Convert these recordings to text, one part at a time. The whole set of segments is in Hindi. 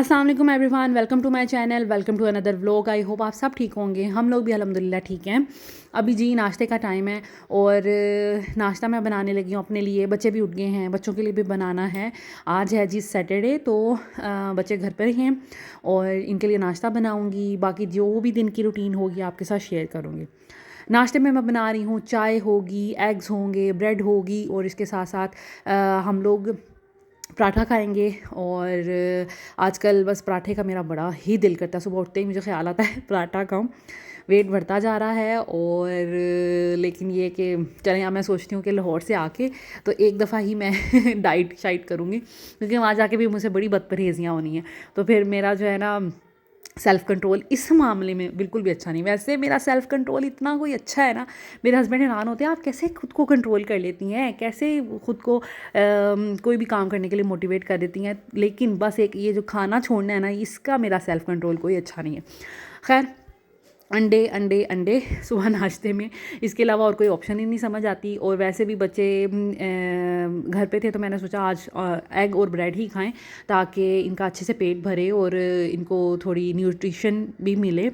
अस्सलाम वालेकुम everyone, welcome to my channel, welcome to another vlog. I hope आप सब ठीक होंगे। हम लोग भी अल्हम्दुलिल्लाह ठीक हैं। अभी जी नाश्ते का टाइम है और नाश्ता मैं बनाने लगी हूँ अपने लिए। बच्चे भी उठ गए हैं, बच्चों के लिए भी बनाना है। आज है जी सैटरडे, तो बच्चे घर पर ही हैं और इनके लिए नाश्ता बनाऊँगी। बाकी जो भी दिन की रूटीन होगी आपके साथ शेयर करूँगी। नाश्ते में मैं बना रही हूँ, चाय होगी, एग्स होंगे, ब्रेड होगी और इसके साथ साथ हम लोग पराठा खाएंगे। और आजकल बस पराठे का मेरा बड़ा ही दिल करता है। सुबह उठते ही मुझे ख्याल आता है पराठा खाऊं। वेट बढ़ता जा रहा है और लेकिन ये कि चलें, अब मैं सोचती हूँ कि लाहौर से आके तो एक दफ़ा ही मैं डाइट शाइट करूँगी, क्योंकि वहाँ जाके भी मुझसे बड़ी बदपरहेज़ियाँ होनी हैं। तो फिर मेरा जो है ना सेल्फ़ कंट्रोल इस मामले में बिल्कुल भी अच्छा नहीं। वैसे मेरा सेल्फ़ कंट्रोल इतना कोई अच्छा है ना, मेरे हस्बैंड हैरान होते हैं, आप कैसे खुद को कंट्रोल कर लेती हैं, कैसे खुद को कोई भी काम करने के लिए मोटिवेट कर देती हैं। लेकिन बस एक ये जो खाना छोड़ना है ना, इसका मेरा सेल्फ़ कंट्रोल कोई अच्छा नहीं है। खैर, अंडे अंडे अंडे सुबह नाश्ते में, इसके अलावा और कोई ऑप्शन ही नहीं समझ आती। और वैसे भी बच्चे घर पे थे तो मैंने सोचा आज एग और ब्रेड ही खाएं, ताकि इनका अच्छे से पेट भरे और इनको थोड़ी न्यूट्रिशन भी मिले।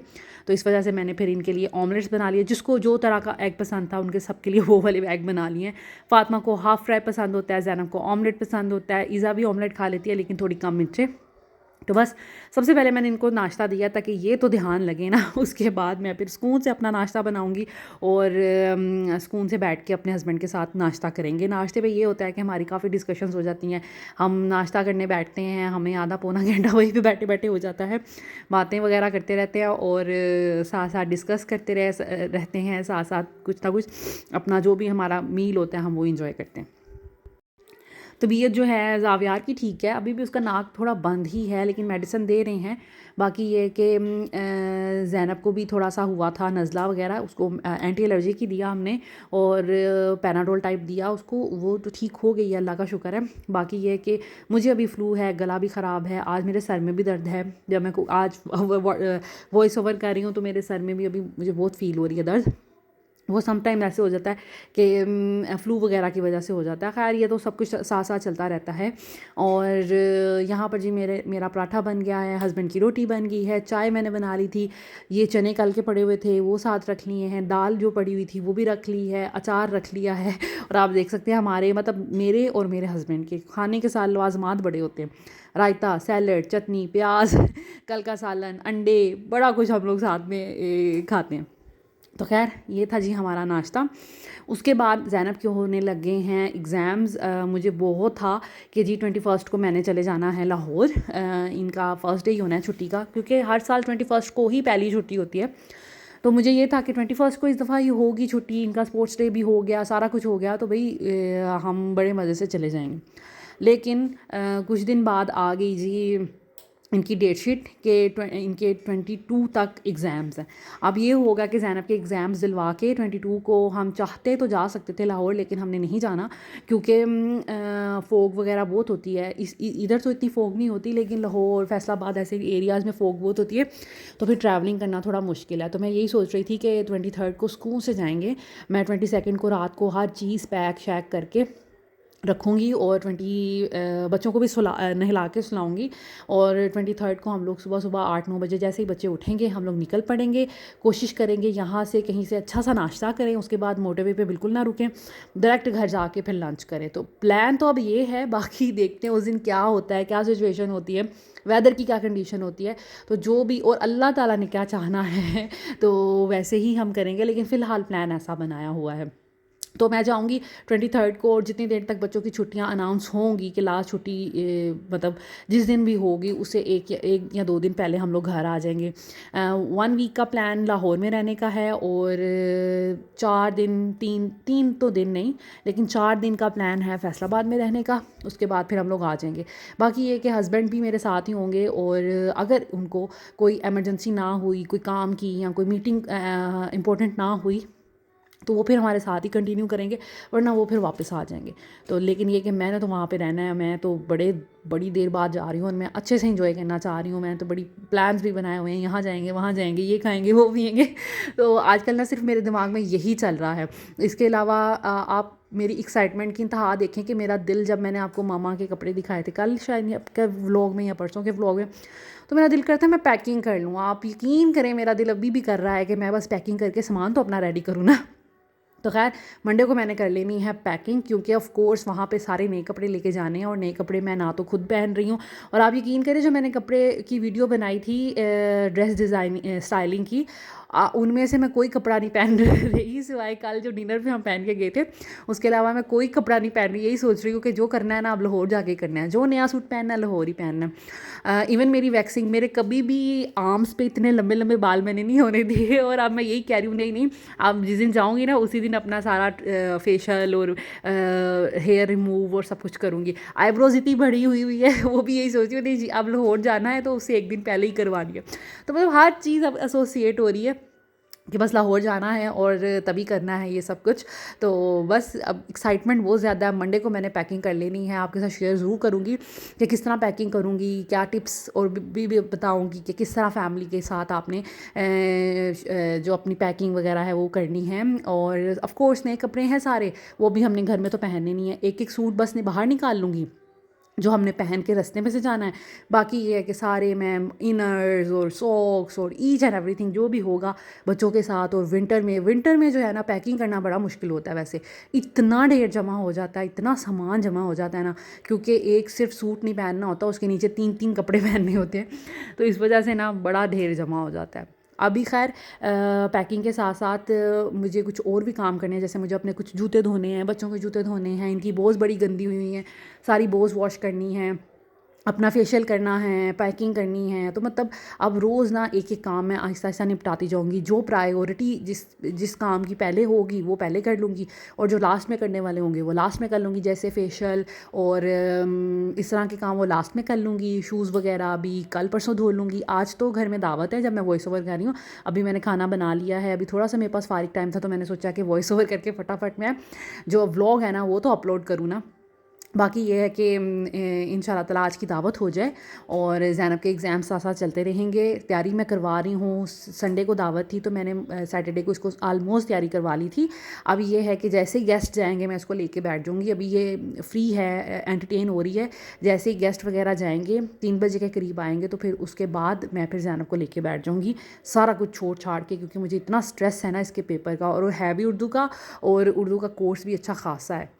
तो इस वजह से मैंने फिर इनके लिए ऑमलेट्स बना लिए। जिसको जो तरह का एग पसंद था उनके सबके लिए वो वाले एग बना लिए हैं। फातिमा को हाफ़ फ्राई पसंद होता है, ज़ैनब को ऑमलेट पसंद होता है, ईज़ा भी ऑमलेट खा लेती है लेकिन थोड़ी कम मिर्चें। तो बस सबसे पहले मैंने इनको नाश्ता दिया ताकि ये तो ध्यान लगे ना। उसके बाद मैं फिर सुकून से अपना नाश्ता बनाऊंगी और सुकून से बैठ के अपने हस्बैंड के साथ नाश्ता करेंगे। नाश्ते पे ये होता है कि हमारी काफ़ी डिस्कशंस हो जाती हैं। हम नाश्ता करने बैठते हैं, हमें आधा पौना घंटा वहीं पे बैठे बैठे हो जाता है। बातें वगैरह करते रहते हैं और साथ साथ डिस्कस करते रहते हैं, साथ साथ कुछ ना कुछ अपना जो भी हमारा मील होता है हम वो इंजॉय करते हैं। तबीयत जो है ज़ावियार की ठीक है, अभी भी उसका नाक थोड़ा बंद ही है लेकिन मेडिसिन दे रहे हैं। बाकी ये कि ज़ैनब को भी थोड़ा सा हुआ था नज़ला वगैरह, उसको एंटी एलर्जी की दिया हमने और पैनाडोल टाइप दिया उसको, वो तो ठीक हो गई है, अल्लाह का शुक्र है। बाकी ये कि मुझे अभी फ्लू है, गला भी ख़राब है, आज मेरे सर में भी दर्द है। जब मैं आज वॉइस ओवर कर रही हूँ तो मेरे सर में भी अभी मुझे बहुत फ़ील हो रही है दर्द। वो सम टाइम ऐसे हो जाता है कि फ्लू वगैरह की वजह से हो जाता है। खैर, ये तो सब कुछ साथ साथ चलता रहता है। और यहाँ पर जी मेरा पराठा बन गया है, हस्बैंड की रोटी बन गई है, चाय मैंने बना ली थी, ये चने कल के पड़े हुए थे वो साथ रख लिए हैं, दाल जो पड़ी हुई थी वो भी रख ली है, अचार रख लिया है। और आप देख सकते हैं हमारे मतलब मेरे और मेरे हस्बैंड के खाने के साथ लवाजमात बड़े होते हैं। रायता, सैलड, चटनी, प्याज, कल का सालन, अंडे, बड़ा कुछ हम लोग साथ में खाते हैं। तो खैर, ये था जी हमारा नाश्ता। उसके बाद ज़ैनब के होने लगे हैं एग्ज़ाम्स। मुझे बहुत था कि जी 21 को मैंने चले जाना है लाहौर। इनका फ़र्स्ट डे ही होना है छुट्टी का, क्योंकि हर साल 21 को ही पहली छुट्टी होती है। तो मुझे ये था कि 21 को इस दफ़ा ही होगी छुट्टी, इनका स्पोर्ट्स डे भी हो गया, सारा कुछ हो गया, तो भाई हम बड़े मज़े से चले जाएंगे। लेकिन कुछ दिन बाद आ गई जी इनकी डेट शीट के इनके 22 तक एग्ज़ाम्स हैं। अब ये होगा कि ज़ैनब के एग्ज़ाम्स दिलवा के 22 को हम चाहते तो जा सकते थे लाहौर, लेकिन हमने नहीं जाना क्योंकि फ़ोग वगैरह बहुत होती है। इधर तो इतनी फ़ोग नहीं होती, लेकिन लाहौर, फैसलाबाद ऐसे एरियाज़ में फ़ोग बहुत होती है, तो फिर ट्रैवलिंग करना थोड़ा मुश्किल है। तो मैं यही सोच रही थी कि 23 को सुकून से जाएंगे। मैं 22 को रात को हर चीज़ पैक शैक करके रखूँगी और बच्चों को भी नहला के सुलाऊँगी। और 23 को हम लोग सुबह सुबह 8-9 बजे जैसे ही बच्चे उठेंगे हम लोग निकल पड़ेंगे। कोशिश करेंगे यहाँ से कहीं से अच्छा सा नाश्ता करें, उसके बाद मोटरवे पे बिल्कुल ना रुकें, डायरेक्ट घर जाके फिर लंच करें। तो प्लान तो अब ये है, बाकी देखते हैं उस दिन क्या होता है, क्या सिचुएशन होती है, वेदर की क्या कंडीशन होती है। तो जो भी और अल्लाह ताला ने क्या चाहना है तो वैसे ही हम करेंगे, लेकिन फ़िलहाल प्लान ऐसा बनाया हुआ है। तो मैं जाऊँगी 23 को, और जितनी देर तक बच्चों की छुट्टियां अनाउंस होंगी कि लास्ट छुट्टी मतलब जिस दिन भी होगी उससे एक या 2 दिन पहले हम लोग घर आ जाएंगे। 1 वीक का प्लान लाहौर में रहने का है और 4 दिन, तीन तो दिन नहीं लेकिन 4 दिन का प्लान है फैसलाबाद में रहने का। उसके बाद फिर हम लोग आ जाएंगे। बाकी ये कि हस्बैंड भी मेरे साथ ही होंगे और अगर उनको कोई एमरजेंसी ना हुई, कोई काम की या कोई मीटिंग इम्पोर्टेंट ना हुई तो वो फिर हमारे साथ ही कंटिन्यू करेंगे, वरना वो फिर वापस आ जाएंगे। तो लेकिन ये कि मैंने तो वहाँ पे रहना है, मैं तो बड़ी देर बाद जा रही हूँ और मैं अच्छे से इंजॉय करना चाह रही हूँ। मैंने तो बड़ी प्लान्स भी बनाए हुए हैं, यहाँ जाएंगे वहाँ जाएंगे, ये खाएंगे वो पिएंगे। तो आजकल ना सिर्फ मेरे दिमाग में यही चल रहा है। इसके अलावा आप मेरी एक्साइटमेंट की इंतहा देखें कि मेरा दिल, जब मैंने आपको मामा के कपड़े दिखाए थे कल शायद आपके व्लॉग में या परसों के व्लॉग में, तो मेरा दिल करता है मैं पैकिंग कर लूँ। आप यकीन करें मेरा दिल अभी भी कर रहा है कि मैं बस पैकिंग करके सामान तो अपना रेडी करूँ ना। तो खैर मंडे को मैंने कर लेनी है पैकिंग, क्योंकि ऑफ कोर्स वहाँ पे सारे नए कपड़े लेके जाने हैं और नए कपड़े मैं ना तो खुद पहन रही हूँ। और आप यकीन करें, जो मैंने कपड़े की वीडियो बनाई थी ड्रेस डिज़ाइन स्टाइलिंग की, उनमें से मैं कोई कपड़ा नहीं पहन रही सिवाय कल जो डिनर पे हम पहन के गए थे। उसके अलावा मैं कोई कपड़ा नहीं पहन रही। यही सोच रही हूँ कि जो करना है ना अब लाहौर जाके करना है, जो नया सूट पहनना है लाहौर ही पहनना है। इवन मेरी वैक्सिंग, मेरे कभी भी आर्म्स पे इतने लंबे लंबे बाल मैंने नहीं होने दिए, और अब मैं यही कह रही हूँ नहीं अब जिस दिन जाऊँगी ना उसी दिन अपना सारा फेशियल और हेयर रिमूव और सब कुछ करूँगी। आईब्रोज इतनी बड़ी हुई है, वो भी यही सोच रही हूँ नहीं जी अब लाहौर जाना है तो उससे एक दिन पहले ही करवानी है। तो मतलब हर चीज़ अब एसोसिएट हो रही है कि बस लाहौर जाना है और तभी करना है ये सब कुछ। तो बस अब एक्साइटमेंट बहुत ज़्यादा है। मंडे को मैंने पैकिंग कर लेनी है, आपके साथ शेयर ज़रूर करूँगी कि किस तरह पैकिंग करूँगी, क्या टिप्स और भी बताऊँगी कि किस तरह फैमिली के साथ आपने जो अपनी पैकिंग वगैरह है वो करनी है। और ऑफ़ कोर्स नए कपड़े हैं सारे, वो भी हमने घर में तो पहनने नहीं है। एक एक सूट बस बाहर निकाल लूँगी जो हमने पहन के रास्ते में से जाना है। बाकी ये है कि सारे मैं इनर्स और सॉक्स और ईच एंड एवरीथिंग जो भी होगा बच्चों के साथ। और विंटर में जो है ना पैकिंग करना बड़ा मुश्किल होता है। वैसे इतना ढेर जमा हो जाता है, इतना सामान जमा हो जाता है ना, क्योंकि एक सिर्फ सूट नहीं पहनना होता, उसके नीचे 3 कपड़े पहनने होते हैं। तो इस वजह से ना बड़ा ढेर जमा हो जाता है। अभी खैर पैकिंग के साथ साथ मुझे कुछ और भी काम करने हैं। जैसे मुझे अपने कुछ जूते धोने हैं, बच्चों के जूते धोने हैं, इनकी बोझ बड़ी गंदी हुई हैं, सारी बोझ वॉश करनी है, अपना फेशियल करना है, पैकिंग करनी है। तो मतलब अब रोज़ ना एक एक काम मैं आहिस्ता आहिस्ता निपटाती जाऊँगी। जो प्रायोरिटी जिस काम की पहले होगी वो पहले कर लूँगी, और जो लास्ट में करने वाले होंगे वो लास्ट में कर लूँगी। जैसे फेशियल और इस तरह के काम वो लास्ट में कर लूँगी। शूज़ वगैरह भी कल परसों धो लूँगी। आज तो घर में दावत है जब मैं वॉइस ओवर कर रही हूँ। अभी मैंने खाना बना लिया है, अभी थोड़ा सा मेरे पास फारिग टाइम था, तो मैंने सोचा कि वॉइस ओवर करके फटाफट मैं जो व्लॉग है ना वो तो अपलोड करूँ ना। बाकी ये है कि इंशाल्लाह ताला आज की दावत हो जाए और ज़ैनब के एग्ज़ाम साथ साथ चलते रहेंगे। तैयारी मैं करवा रही हूँ। संडे को दावत थी तो मैंने सैटरडे को इसको आलमोस्ट तैयारी करवा ली थी। अब ये है कि जैसे ही गेस्ट जाएंगे मैं इसको लेके बैठ जाऊँगी। अभी ये फ्री है, एंटरटेन हो रही है। जैसे ही गेस्ट वगैरह जाएंगे 3 बजे के करीब आएंगे, तो फिर उसके बाद मैं फिर ज़ैनब को लेके बैठ जाऊँगी सारा कुछ छोड़ छाड़ के, क्योंकि मुझे इतना स्ट्रेस है ना इसके पेपर का, और है भी उर्दू का, और उर्दू का कोर्स भी अच्छा खासा है।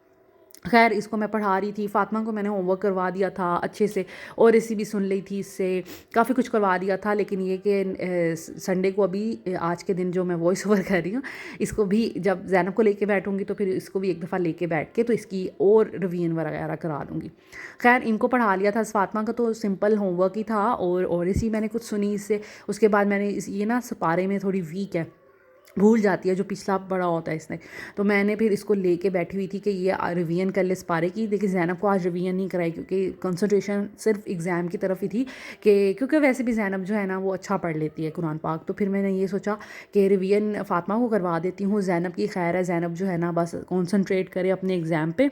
खैर इसको मैं पढ़ा रही थी, फ़ातिमा को मैंने होमवर्क करवा दिया था अच्छे से, और रेसिपी सुन ली थी इससे, काफ़ी कुछ करवा दिया था। लेकिन ये कि संडे को अभी आज के दिन जो मैं वॉइस ओवर कर रही हूँ, इसको भी जब ज़ैनब को लेके बैठूँगी तो फिर इसको भी एक दफ़ा लेके बैठ के तो इसकी और रिवीजन वगैरह करा दूँगी। खैर इनको पढ़ा लिया था। फ़ातिमा का तो सिंपल होमवर्क ही था, और इसी मैंने कुछ सुनी इससे। उसके बाद मैंने ये ना सपारे में थोड़ी वीक है, भूल जाती है जो पिछला पढ़ा होता है इसने, तो मैंने फिर इसको लेके बैठी हुई थी कि ये रिवीजन कर ले इस पारे की। लेकिन ज़ैनब को आज रिवीजन नहीं कराई, क्योंकि कंसंट्रेशन सिर्फ एग्ज़ाम की तरफ ही थी, कि क्योंकि वैसे भी ज़ैनब जो है ना वो अच्छा पढ़ लेती है कुरान पाक। तो फिर मैंने ये सोचा कि रिवीजन फ़ातिमा को करवा देती हूँ। ज़ैनब की खैर है, ज़ैनब जो है ना बस कॉन्सनट्रेट करे अपने एग्ज़ाम पे।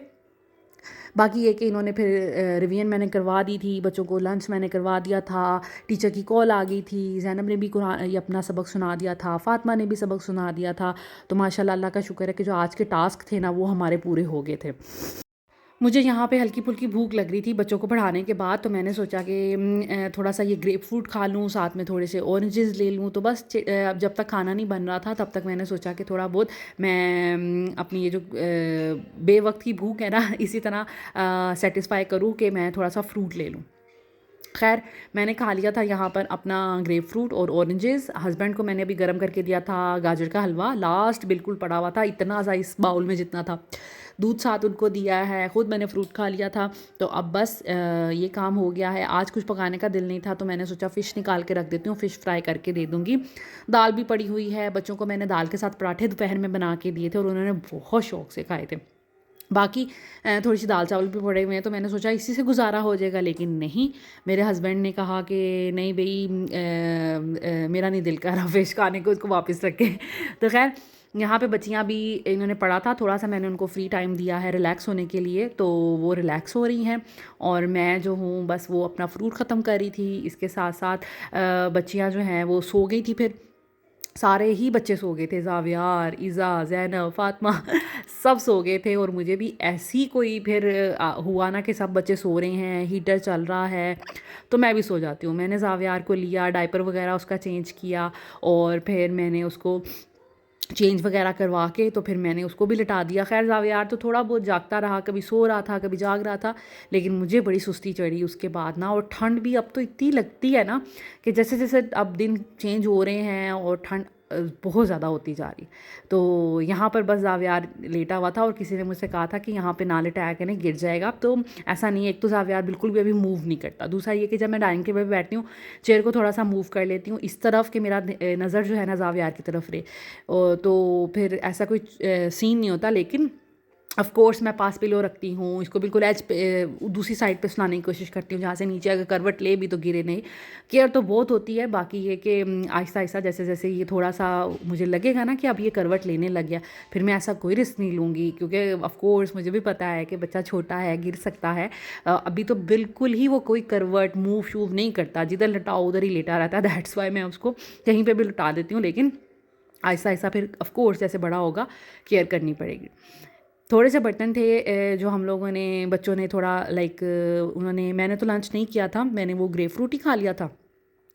बाकी ये कि इन्होंने फिर रिवीजन मैंने करवा दी थी, बच्चों को लंच मैंने करवा दिया था, टीचर की कॉल आ गई थी, ज़ैनब ने भी कुरान ये अपना सबक सुना दिया था, फ़ातिमा ने भी सबक सुना दिया था। तो माशाल्लाह अल्लाह का शुक्र है कि जो आज के टास्क थे ना वो हमारे पूरे हो गए थे। मुझे यहाँ पे हल्की फुल्की भूख लग रही थी बच्चों को पढ़ाने के बाद, तो मैंने सोचा कि थोड़ा सा ये ग्रेप फ्रूट खा लूँ, साथ में थोड़े से ऑरेंजेस ले लूँ। तो बस अब जब तक खाना नहीं बन रहा था तब तक मैंने सोचा कि थोड़ा बहुत मैं अपनी ये जो बेवक्त की भूख है ना इसी तरह सेटिस्फाई करूँ कि मैं थोड़ा सा फ्रूट ले लूँ। खैर मैंने खा लिया था यहाँ पर अपना ग्रेप फ्रूट और ऑरेंजेस। हस्बैंड को मैंने अभी गर्म करके दिया था गाजर का हलवा, लास्ट बिल्कुल पड़ा हुआ था, इतना सा इस बाउल में जितना था। दूध साथ उनको दिया है, ख़ुद मैंने फ्रूट खा लिया था। तो अब बस ये काम हो गया है। आज कुछ पकाने का दिल नहीं था, तो मैंने सोचा फ़िश निकाल के रख देती हूँ, फ़िश फ्राई करके दे दूँगी। दाल भी पड़ी हुई है, बच्चों को मैंने दाल के साथ पराठे दोपहर में बना के दिए थे और उन्होंने बहुत शौक़ से खाए थे। बाकी थोड़ी सी दाल चावल भी पड़े हुए हैं, तो मैंने सोचा इसी से गुजारा हो जाएगा। लेकिन नहीं, मेरे हस्बैंड ने कहा कि नहीं भाई मेरा नहीं दिल कर रहा फ़िश खाने को, उसको वापस रखें। तो खैर यहाँ पे बच्चियाँ भी, इन्होंने पढ़ा था थोड़ा सा, मैंने उनको फ्री टाइम दिया है रिलैक्स होने के लिए, तो वो रिलैक्स हो रही हैं। और मैं जो हूँ बस वो अपना फ्रूट ख़त्म कर रही थी। इसके साथ साथ बच्चियाँ जो हैं वो सो गई थी, फिर सारे ही बच्चे सो गए थे, ज़ावियार, इज़ा, ज़ैनब, फ़ातिमा सब सो गए थे। और मुझे भी ऐसी कोई फिर हुआ ना कि सब बच्चे सो रहे हैं, हीटर चल रहा है, तो मैं भी सो जाती हूँ। मैंने ज़ावियार को लिया, डायपर वगैरह उसका चेंज किया, और फिर मैंने उसको चेंज वगैरह करवा के तो फिर मैंने उसको भी लिटा दिया। खैर ज़ावियार तो थोड़ा बहुत जागता रहा, कभी सो रहा था कभी जाग रहा था, लेकिन मुझे बड़ी सुस्ती चढ़ी उसके बाद ना। और ठंड भी अब तो इतनी लगती है ना कि जैसे जैसे अब दिन चेंज हो रहे हैं और ठंड बहुत ज़्यादा होती जा रही। तो यहाँ पर बस ज़ावियार लेटा हुआ था, और किसी ने मुझसे कहा था कि यहाँ पे ना लेटाया करें, गिर जाएगा। तो ऐसा नहीं है, एक तो ज़ावियार बिल्कुल भी अभी मूव नहीं करता, दूसरा ये कि जब मैं डाइनिंग टेबल पर बैठती हूँ चेयर को थोड़ा सा मूव कर लेती हूँ इस तरफ कि मेरा नज़र जो है ना ज़ावियार की तरफ रहे, तो फिर ऐसा कोई सीन नहीं होता। लेकिन ऑफ़ कोर्स मैं पास पिलो रखती हूँ, इसको बिल्कुल एज पे दूसरी साइड पे सुलाने की कोशिश करती हूँ जहाँ से नीचे अगर करवट ले भी तो गिरे नहीं। केयर तो बहुत होती है, बाकी ये कि आहिस्ता आहिस्ता जैसे जैसे ये थोड़ा सा मुझे लगेगा ना कि अब ये करवट लेने लग गया, फिर मैं ऐसा कोई रिस्क नहीं लूँगी, क्योंकि ऑफ़ कोर्स मुझे भी पता है कि बच्चा छोटा है, गिर सकता है। अभी तो बिल्कुल ही वो कोई करवट मूव शूव नहीं करता, जिधर लटाओ उधर ही लेटा रहता है। दैट्स वाई मैं उसको कहीं पर भी लटा देती हूँ, लेकिन आहिस्ता आहिस्ता फिर ऑफ़ कोर्स जैसे बड़ा होगा केयर करनी पड़ेगी। थोड़े से बर्तन थे जो हम लोगों ने, बच्चों ने थोड़ा लाइक, उन्होंने, मैंने तो लंच नहीं किया था, मैंने वो ग्रेप फ्रूट ही खा लिया था।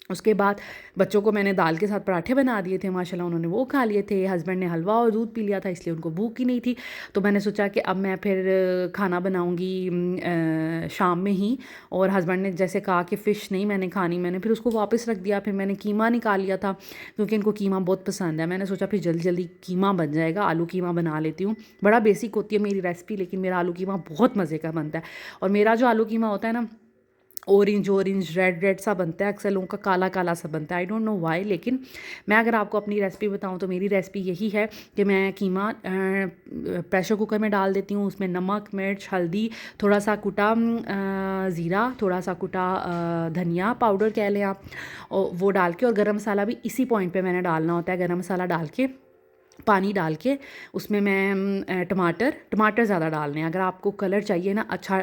उसके बाद बच्चों को मैंने दाल के साथ पराठे बना दिए थे, माशाल्लाह उन्होंने वो खा लिए थे। हस्बैंड ने हलवा और दूध पी लिया था, इसलिए उनको भूख ही नहीं थी। तो मैंने सोचा कि अब मैं फिर खाना बनाऊंगी शाम में ही। और हस्बैंड ने जैसे कहा कि फ़िश नहीं मैंने खानी, मैंने फिर उसको वापस रख दिया। फिर मैंने कीमा निकाल लिया था, क्योंकि इनको कीमा बहुत पसंद है। मैंने सोचा फिर जल्दी जल्दी कीमा बन जाएगा, आलू कीमा बना लेती हूँ। बड़ा बेसिक होती है मेरी रेसिपी, लेकिन मेरा आलू कीमा बहुत मज़े का बनता है। और मेरा जो आलू कीमा होता है ना, ऑरेंज ऑरेंज रेड रेड सा बनता है, अक्सर लोगों का काला काला सा बनता है, आई डोंट नो वाई। लेकिन मैं अगर आपको अपनी रेसिपी बताऊं तो मेरी रेसिपी यही है कि मैं कीमा प्रेशर कुकर में डाल देती हूँ, उसमें नमक, मिर्च, हल्दी, थोड़ा सा कुटा ज़ीरा, थोड़ा सा कुटा धनिया पाउडर कह लें आप, और वो डाल के, और गरम मसाला भी इसी पॉइंट पे मैंने डालना होता है। गरम मसाला डाल के, पानी डाल के, उसमें मैं टमाटर ज़्यादा डालने हैं। अगर आपको कलर चाहिए ना अच्छा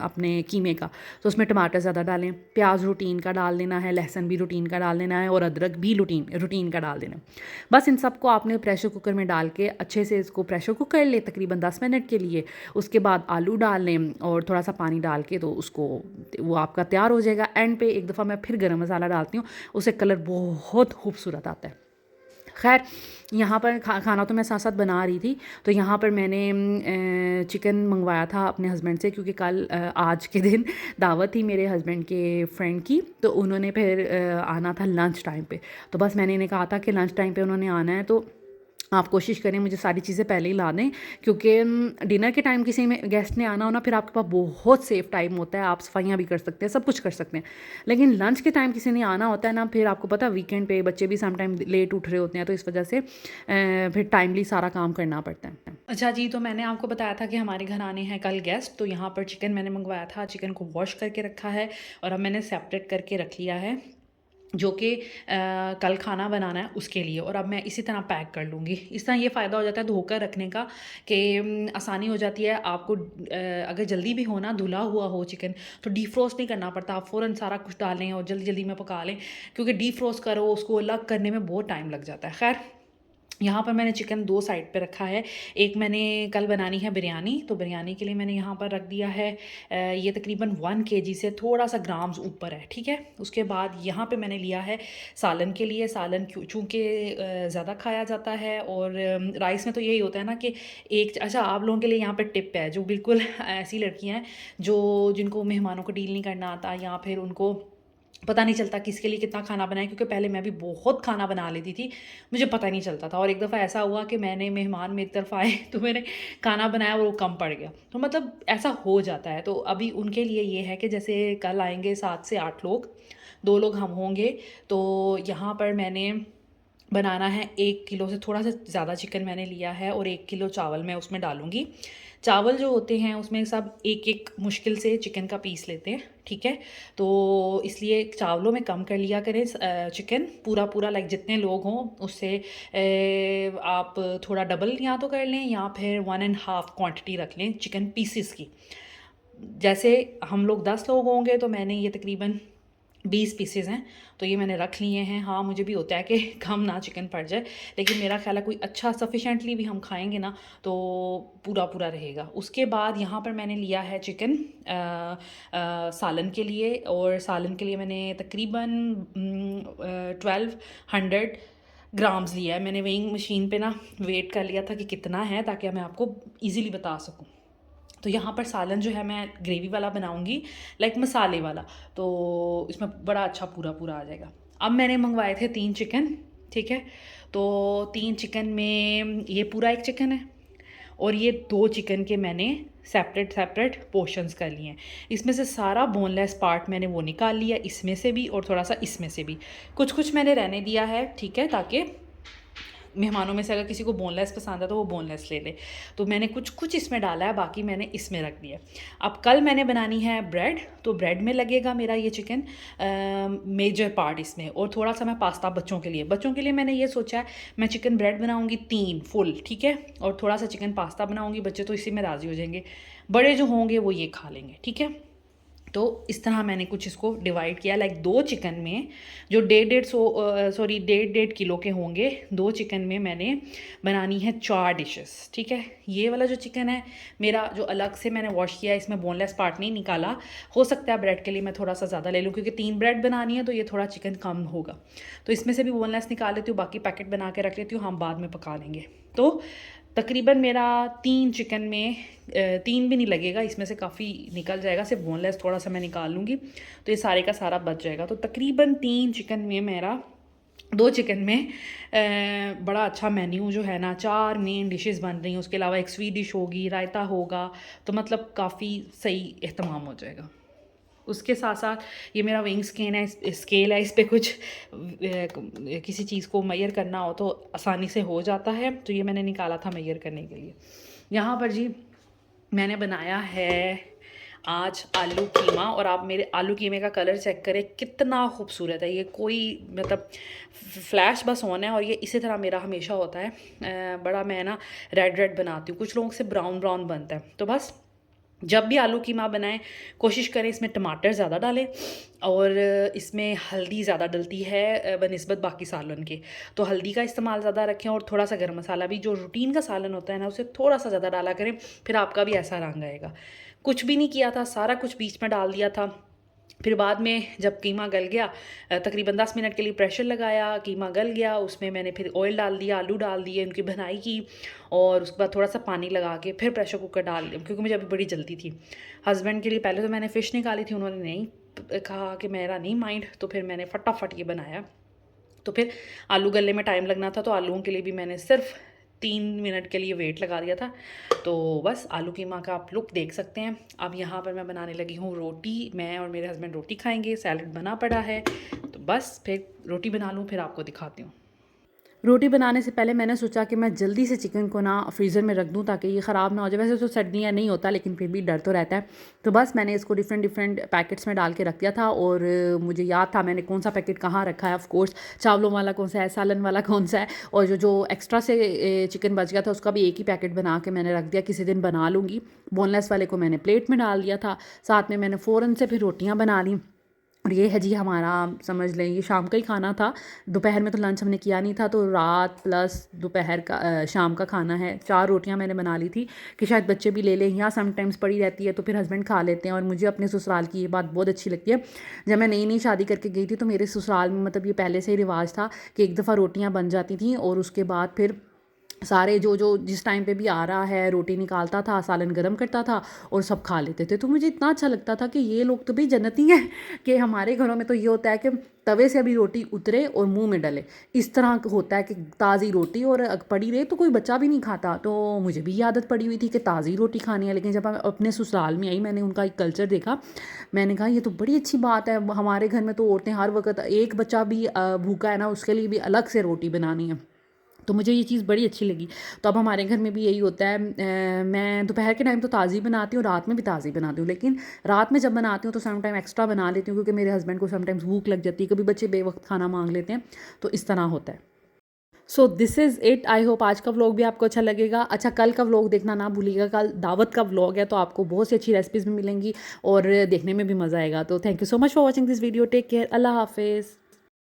अपने कीमे का, तो उसमें टमाटर ज़्यादा डालें। प्याज रूटीन का डाल देना है, लहसुन भी रूटीन का डाल देना है, और अदरक भी रूटीन का डाल देना है। बस इन सबको आपने प्रेशर कुकर में डाल के अच्छे से इसको प्रेशर कुक कर ले तकरीबन 10 मिनट के लिए। उसके बाद आलू डाल लें और थोड़ा सा पानी डाल के, तो उसको, वो आपका तैयार हो जाएगा। एंड पे एक दफ़ा मैं फिर गरम मसाला डालती हूँ, उससे कलर बहुत खूबसूरत आता है। खैर, यहाँ पर खाना तो मैं साथ साथ बना रही थी, तो यहाँ पर मैंने चिकन मंगवाया था अपने हस्बैंड से, क्योंकि कल आज के दिन दावत थी मेरे हस्बैंड के फ्रेंड की, तो उन्होंने फिर आना था लंच टाइम पे। तो बस मैंने इन्हें कहा था कि लंच टाइम पे उन्होंने आना है, तो आप कोशिश करें मुझे सारी चीज़ें पहले ही ला दें, क्योंकि डिनर के टाइम किसी में गेस्ट ने आना हो ना, फिर आपके पास बहुत सेफ टाइम होता है, आप सफाइयाँ भी कर सकते हैं, सब कुछ कर सकते हैं। लेकिन लंच के टाइम किसी ने आना होता है ना, फिर आपको पता है वीकेंड पे बच्चे भी सम टाइम लेट उठ रहे होते हैं, तो इस वजह से फिर टाइमली सारा काम करना पड़ता है। अच्छा जी, तो मैंने आपको बताया था कि हमारे घर आने हैं कल गेस्ट, तो यहाँ पर चिकन मैंने मंगवाया था, चिकन को वॉश करके रखा है और अब मैंने सेपरेट करके रख लिया है, जो कि कल खाना बनाना है उसके लिए। और अब मैं इसी तरह पैक कर लूँगी। इस तरह ये फ़ायदा हो जाता है धोकर रखने का, कि आसानी हो जाती है आपको। अगर जल्दी भी हो ना, धुला हुआ हो चिकन, तो डीफ्रोस्ट नहीं करना पड़ता, आप फ़ौरन सारा कुछ डालें और जल्दी जल्दी में पका लें, क्योंकि डीफ्रोस्ट करो उसको अलग करने में बहुत टाइम लग जाता है। खैर, यहाँ पर मैंने चिकन 2 साइड पे रखा है। एक मैंने कल बनानी है बिरयानी, तो बिरयानी के लिए मैंने यहाँ पर रख दिया है, ये तकरीबन 1 kg से थोड़ा सा ग्राम्स ऊपर है, ठीक है। उसके बाद यहाँ पे मैंने लिया है सालन के लिए। सालन चूँकि ज़्यादा खाया जाता है, और राइस में तो यही होता है ना कि एक, अच्छा आप लोगों के लिए यहाँ पर टिप है, जो बिल्कुल ऐसी लड़कियाँ हैं जिनको मेहमानों को डील नहीं करना आता, या फिर उनको पता नहीं चलता किसके लिए कितना खाना बनाए, क्योंकि पहले मैं भी बहुत खाना बना लेती थी, मुझे पता नहीं चलता था। और एक दफ़ा ऐसा हुआ कि मेहमान मेरी तरफ आए तो मैंने खाना बनाया और वो कम पड़ गया, तो मतलब ऐसा हो जाता है। तो अभी उनके लिए ये है कि जैसे कल आएंगे 7 से 8 लोग, 2 लोग हम होंगे, तो यहाँ पर मैंने बनाना है 1 किलो से थोड़ा सा ज़्यादा चिकन मैंने लिया है, और 1 किलो चावल मैं उसमें डालूँगी। चावल जो होते हैं उसमें सब एक एक मुश्किल से चिकन का पीस लेते हैं, ठीक है। तो इसलिए चावलों में कम कर लिया करें चिकन, पूरा पूरा लाइक जितने लोग हों उससे आप थोड़ा डबल या तो कर लें या फिर 1.5 क्वांटिटी रख लें चिकन पीसेस की। जैसे हम लोग 10 लोग होंगे तो मैंने ये तकरीबन 20 पीसेस हैं, तो ये मैंने रख लिए हैं। हाँ, मुझे भी होता है कि कम ना चिकन पड़ जाए, लेकिन मेरा ख्याल है कोई अच्छा सफिशेंटली भी हम खाएंगे ना तो पूरा पूरा रहेगा। उसके बाद यहाँ पर मैंने लिया है चिकन सालन के लिए, और सालन के लिए मैंने तकरीबन 1200 ग्राम्स लिया है। मैंने वेइंग मशीन पे ना वेट कर लिया था कि कितना है, ताकि मैं आपको ईज़िली बता सकूँ। तो यहाँ पर सालन जो है मैं ग्रेवी वाला बनाऊँगी, लाइक मसाले वाला, तो इसमें बड़ा अच्छा पूरा पूरा आ जाएगा। अब मैंने मंगवाए थे 3 चिकन, ठीक है। तो 3 चिकन में ये पूरा एक चिकन है, और ये 2 चिकन के मैंने सेपरेट सेपरेट पोर्शंस कर लिए हैं। इसमें से सारा बोनलेस पार्ट मैंने वो निकाल लिया, इसमें से भी और थोड़ा सा इसमें से भी। कुछ कुछ मैंने रहने दिया है, ठीक है, ताकि मेहमानों में से अगर किसी को बोनलेस पसंद है तो वो बोनलेस ले ले। तो मैंने कुछ कुछ इसमें डाला है, बाकी मैंने इसमें रख दिया। अब कल मैंने बनानी है ब्रेड, तो ब्रेड में लगेगा मेरा ये चिकन मेजर पार्ट इसमें, और थोड़ा सा मैं पास्ता बच्चों के लिए मैंने ये सोचा है मैं चिकन ब्रेड बनाऊँगी 3 फुल, ठीक है, और थोड़ा सा चिकन पास्ता बनाऊँगी। बच्चे तो इसी में राज़ी हो जाएंगे, बड़े जो होंगे वो ये खा लेंगे, ठीक है। तो इस तरह मैंने कुछ इसको डिवाइड किया, लाइक 2 चिकन में जो 1.5 किलो के होंगे, 2 चिकन में मैंने बनानी है 4 डिशेस, ठीक है। ये वाला जो चिकन है मेरा, जो अलग से मैंने वॉश किया है, इसमें बोनलेस पार्ट नहीं निकाला। हो सकता है ब्रेड के लिए मैं थोड़ा सा ज़्यादा ले लूँ, क्योंकि 3 ब्रेड बनानी है तो ये थोड़ा चिकन कम होगा। तो इसमें से भी बोनलेस निकाल लेती हूँ, बाकी पैकेट बना के रख लेती हूँ, हम बाद में पका लेंगे। तो तकरीबन मेरा 3 चिकन में 3 भी नहीं लगेगा, इसमें से काफ़ी निकल जाएगा, सिर्फ बोनलेस थोड़ा सा मैं निकाल लूँगी, तो ये सारे का सारा बच जाएगा। तो तकरीबन 3 चिकन में मेरा 2 चिकन में बड़ा अच्छा मेन्यू जो है ना, 4 मेन डिशेस बन रही हैं, उसके अलावा एक स्वीट डिश होगी, रायता होगा, तो मतलब काफ़ी सही एहतमाम हो जाएगा। उसके साथ साथ ये मेरा वेइंग स्केल है, इस पे कुछ किसी चीज़ को मेजर करना हो तो आसानी से हो जाता है, तो ये मैंने निकाला था मेजर करने के लिए। यहाँ पर जी मैंने बनाया है आज आलू कीमा, और आप मेरे आलू कीमे का कलर चेक करें कितना खूबसूरत है। ये कोई मतलब फ्लैश बस ऑन है, और ये इसी तरह मेरा हमेशा होता है। बड़ा मैं ना रेड रेड बनाती हूँ, कुछ लोगों से ब्राउन ब्राउन बनता है। तो बस जब भी आलू कीमा बनाएं कोशिश करें इसमें टमाटर ज़्यादा डालें, और इसमें हल्दी ज़्यादा डलती है बनिस्बत बाकी सालन के, तो हल्दी का इस्तेमाल ज़्यादा रखें, और थोड़ा सा गर्म मसाला भी जो रूटीन का सालन होता है ना उसे थोड़ा सा ज़्यादा डाला करें, फिर आपका भी ऐसा रंग आएगा। कुछ भी नहीं किया था, सारा कुछ बीच में डाल दिया था। फिर बाद में जब कीमा गल गया, तकरीबन 10 मिनट के लिए प्रेशर लगाया, कीमा गल गया, उसमें मैंने फिर ऑयल डाल दिया, आलू डाल दिए, उनकी भुनाई की, और उसके बाद थोड़ा सा पानी लगा के फिर प्रेशर कुकर डाल दिया, क्योंकि मुझे अभी बड़ी जल्दी थी। हस्बैंड के लिए पहले तो मैंने फ़िश निकाली थी, उन्होंने नहीं कहा कि मेरा नहीं माइंड, तो फिर मैंने फटाफट ये बनाया। तो फिर आलू गलने में टाइम लगना था, तो आलूओं के लिए भी मैंने सिर्फ 3 मिनट के लिए वेट लगा दिया था। तो बस आलू कीमा का आप लुक देख सकते हैं। अब यहाँ पर मैं बनाने लगी हूँ रोटी, मैं और मेरे हस्बैंड रोटी खाएंगे, सैलड बना पड़ा है, तो बस फिर रोटी बना लूँ, फिर आपको दिखाती हूँ। रोटी बनाने से पहले मैंने सोचा कि मैं जल्दी से चिकन को ना फ्रीज़र में रख दूं ताकि ये ख़राब ना हो जाए। वैसे तो सर्दियाँ नहीं होता, लेकिन फिर भी डर तो रहता है। तो बस मैंने इसको डिफरेंट पैकेट्स में डाल के रख दिया था, और मुझे याद था मैंने कौन सा पैकेट कहाँ रखा है। ऑफ कोर्स चावलों वाला कौन सा है, सालन वाला कौन सा है, और जो एक्स्ट्रा से चिकन बच गया था उसका भी एक ही पैकेट बना के मैंने रख दिया, किसी दिन बना लूँगी। बोनलेस वाले को मैंने प्लेट में डाल दिया था, साथ में मैंने फ़ौरन से फिर रोटियाँ बना ली। और ये है जी हमारा, समझ लें ये शाम का ही खाना था। दोपहर में तो लंच हमने किया नहीं था, तो रात प्लस दोपहर का शाम का खाना है। 4 रोटियां मैंने बना ली थी कि शायद बच्चे भी ले लें, या समटाइम्स पड़ी रहती है तो फिर हस्बैंड खा लेते हैं। और मुझे अपने ससुराल की ये बात बहुत अच्छी लगती है। जब मैं नई नई शादी करके गई थी तो मेरे ससुराल में मतलब ये पहले से ही रिवाज था कि एक दफ़ा रोटियाँ बन जाती थी, और उसके बाद फिर सारे जो जिस टाइम पे भी आ रहा है रोटी निकालता था, सालन गरम करता था, और सब खा लेते थे। तो मुझे इतना अच्छा लगता था कि ये लोग तो भी जन्नती हैं कि हमारे घरों में तो ये होता है कि तवे से अभी रोटी उतरे और मुंह में डले, इस तरह होता है कि ताज़ी रोटी और पड़ी रहे तो कोई बच्चा भी नहीं खाता। तो मुझे भी ये आदत पड़ी हुई थी कि ताज़ी रोटी खानी है। लेकिन जब मैं अपने ससुराल में आई, मैंने उनका एक कल्चर देखा, मैंने कहा ये तो बड़ी अच्छी बात है। हमारे घर में तो औरतें हर वक्त, एक बच्चा भी भूखा है ना उसके लिए भी अलग से रोटी बनानी है। तो मुझे ये चीज़ बड़ी अच्छी लगी। तो अब हमारे घर में भी यही होता है। मैं दोपहर के टाइम तो ताज़ी बनाती हूँ, रात में भी ताज़ी बनाती हूँ, लेकिन रात में जब बनाती हूँ तो सम टाइम एक्स्ट्रा बना लेती हूँ, क्योंकि मेरे हस्बैंड को समटाइम्स भूख लग जाती है, कभी बच्चे बेवक्त खाना मांग लेते हैं, तो इस तरह होता है। So this is it. I hope आज का व्लॉग भी आपको अच्छा लगेगा। अच्छा, कल का व्लॉग देखना ना भूलिएगा, कल दावत का व्लॉग है, तो आपको बहुत सी अच्छी रेसिपीज़ भी मिलेंगी और देखने में भी मज़ा आएगा। तो thank you so much for watching this video. Take care. अल्लाह हाफिज़।